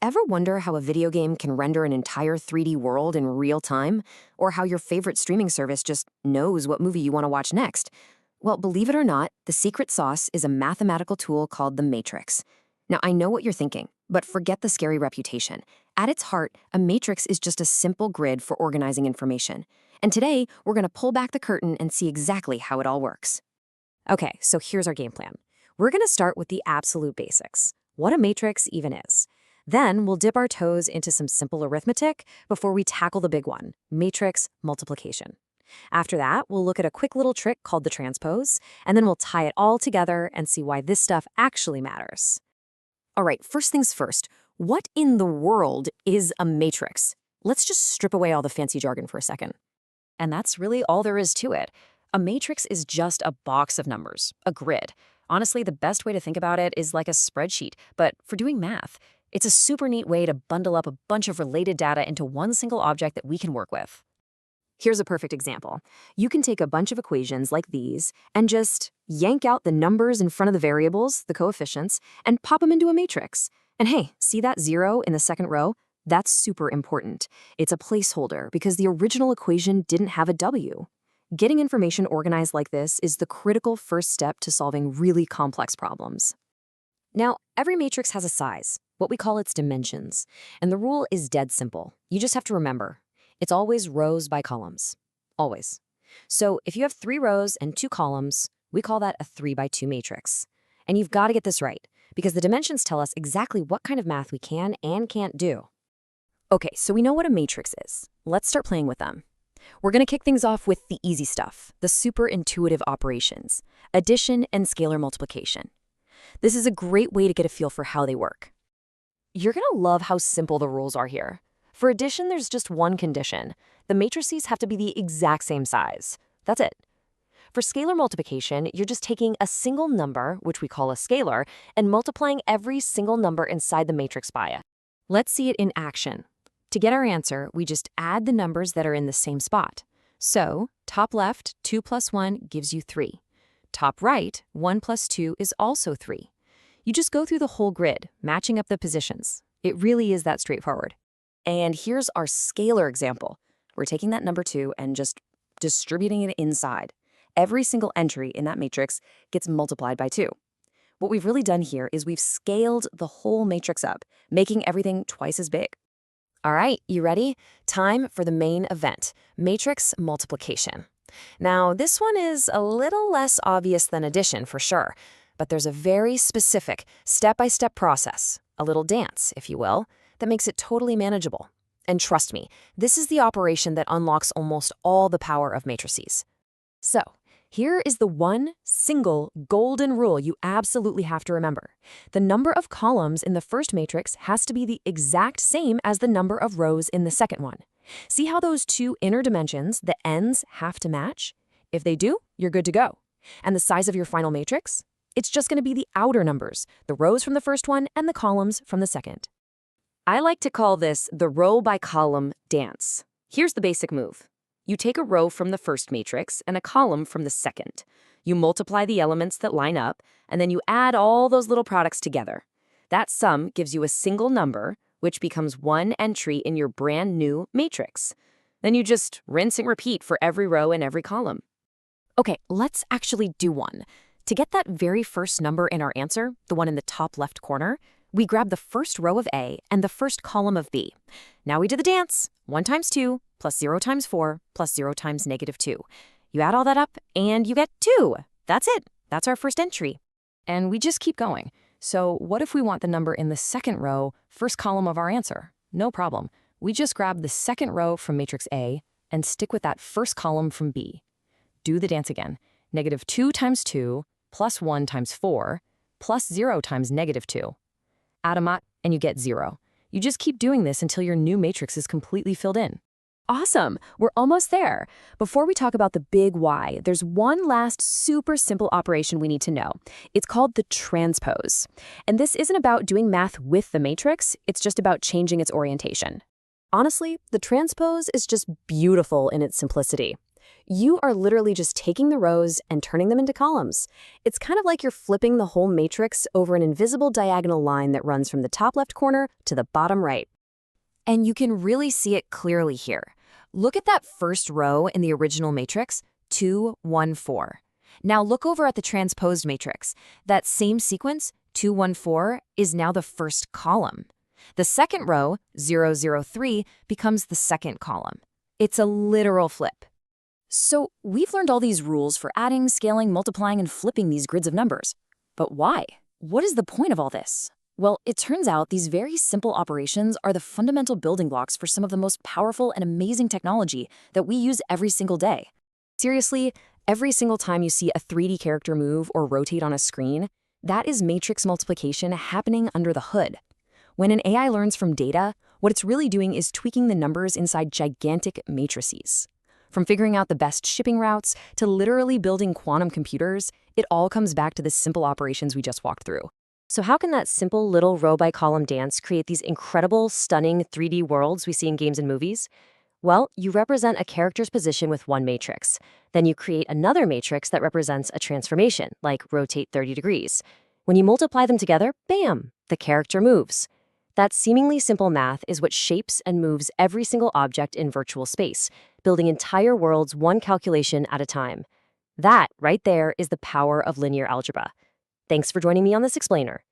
Ever wonder how a video game can render an entire 3D world in real time? Or how your favorite streaming service just knows what movie you want to watch next? Well, believe it or not, the secret sauce is a mathematical tool called the matrix. Now, I know what you're thinking, but forget the scary reputation. At its heart, a matrix is just a simple grid for organizing information. And today, we're going to pull back the curtain and see exactly how it all works. Okay, so here's our game plan. We're going to start with the absolute basics, what a matrix even is. Then we'll dip our toes into some simple arithmetic before we tackle the big one, matrix multiplication. After that, we'll look at a quick little trick called the transpose, and then we'll tie it all together and see why this stuff actually matters. All right, first things first, what in the world is a matrix? Let's just strip away all the fancy jargon for a second. And that's really all there is to it. A matrix is just a box of numbers, a grid. Honestly, the best way to think about it is like a spreadsheet, but for doing math. It's a super neat way to bundle up a bunch of related data into one single object that we can work with. Here's a perfect example. You can take a bunch of equations like these and just yank out the numbers in front of the variables, the coefficients, and pop them into a matrix. And hey, see that 0 in the second row? That's super important. It's a placeholder because the original equation didn't have a W. Getting information organized like this is the critical first step to solving really complex problems. Now, every matrix has a size, what we call its dimensions, and the rule is dead simple. You just have to remember, it's always rows by columns, always. So if you have 3 rows and 2 columns, we call that a 3 by 2 matrix. And you've got to get this right, because the dimensions tell us exactly what kind of math we can and can't do. Okay, so we know what a matrix is. Let's start playing with them. We're going to kick things off with the easy stuff, the super intuitive operations, addition and scalar multiplication. This is a great way to get a feel for how they work. You're going to love how simple the rules are here. For addition, there's just one condition. The matrices have to be the exact same size. That's it. For scalar multiplication, you're just taking a single number, which we call a scalar, and multiplying every single number inside the matrix by it. Let's see it in action. To get our answer, we just add the numbers that are in the same spot. So, top left, 2 plus 1 gives you 3. Top right, 1 plus 2 is also 3. You just go through the whole grid, matching up the positions. It really is that straightforward. And here's our scalar example. We're taking that number 2 and just distributing it inside. Every single entry in that matrix gets multiplied by 2. What we've really done here is we've scaled the whole matrix up, making everything twice as big. All right, you ready? Time for the main event, matrix multiplication. Now, this one is a little less obvious than addition for sure, but there's a very specific step-by-step process, a little dance, if you will, that makes it totally manageable. And trust me, this is the operation that unlocks almost all the power of matrices. So, here is the one single golden rule you absolutely have to remember. The number of columns in the first matrix has to be the exact same as the number of rows in the second one. See how those two inner dimensions, the ends, have to match? If they do, you're good to go. And the size of your final matrix? It's just going to be the outer numbers, the rows from the first one and the columns from the second. I like to call this the row by column dance. Here's the basic move. You take a row from the first matrix and a column from the second. You multiply the elements that line up, and then you add all those little products together. That sum gives you a single number, which becomes one entry in your brand new matrix. Then you just rinse and repeat for every row and every column. Okay, let's actually do one. To get that very first number in our answer, the one in the top left corner, we grab the first row of A and the first column of B. Now we do the dance. 1 times 2 plus 0 times 4 plus 0 times negative 2. You add all that up and you get 2. That's it. That's our first entry. And we just keep going. So what if we want the number in the second row, first column of our answer? No problem. We just grab the second row from matrix A and stick with that first column from B. Do the dance again. Negative 2 times 2 plus 1 times 4 plus 0 times negative 2. Add them up and you get 0. You just keep doing this until your new matrix is completely filled in. Awesome! We're almost there. Before we talk about the big why, there's one last super simple operation we need to know. It's called the transpose. And this isn't about doing math with the matrix, it's just about changing its orientation. Honestly, the transpose is just beautiful in its simplicity. You are literally just taking the rows and turning them into columns. It's kind of like you're flipping the whole matrix over an invisible diagonal line that runs from the top left corner to the bottom right. And you can really see it clearly here. Look at that first row in the original matrix, 2, 1, 4. Now look over at the transposed matrix. That same sequence, 2, 1, 4, is now the first column. The second row, 0, 0, 3, becomes the second column. It's a literal flip. So we've learned all these rules for adding, scaling, multiplying, and flipping these grids of numbers. But why? What is the point of all this? Well, it turns out these very simple operations are the fundamental building blocks for some of the most powerful and amazing technology that we use every single day. Seriously, every single time you see a 3D character move or rotate on a screen, that is matrix multiplication happening under the hood. When an AI learns from data, what it's really doing is tweaking the numbers inside gigantic matrices. From figuring out the best shipping routes to literally building quantum computers, it all comes back to the simple operations we just walked through. So how can that simple little row-by-column dance create these incredible, stunning 3D worlds we see in games and movies? Well, you represent a character's position with one matrix. Then you create another matrix that represents a transformation, like rotate 30 degrees. When you multiply them together, bam, the character moves. That seemingly simple math is what shapes and moves every single object in virtual space, building entire worlds one calculation at a time. That, right there, is the power of linear algebra. Thanks for joining me on this explainer.